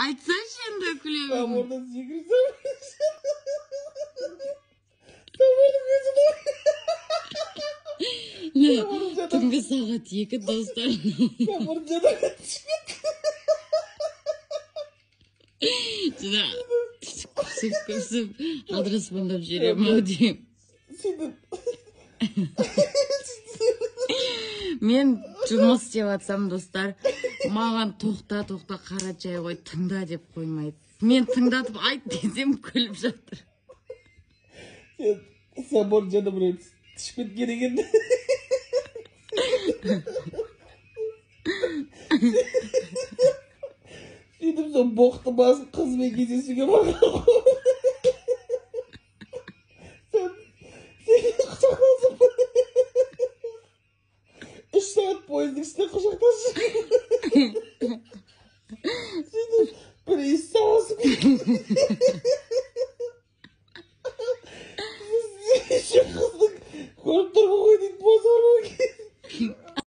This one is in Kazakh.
Айтсайшы енді күлемін. Тамырдан секірсем. Тамырдың өзін Түнгі сағат 2 достар. Тамырдың жадыға түсіп Жына күрсіп адыраспандап жүрем ау дейм. сөйтіп. Мен жұмыс істеп атсам достар, маған тоқта қара чай қой, тыңда деп қоймайды. Мен тыңдатып айт десем күліп жатыр. Самор жаны бір түсіп кеткен екен. Сөйтіп сол боқты басын қызбен кездесуге барған ғой. Сен құшақтасып 3 сағат пойыздың ішінде құшақтасып. Сөйтіп бір иіс саласып кеткен. Şu kız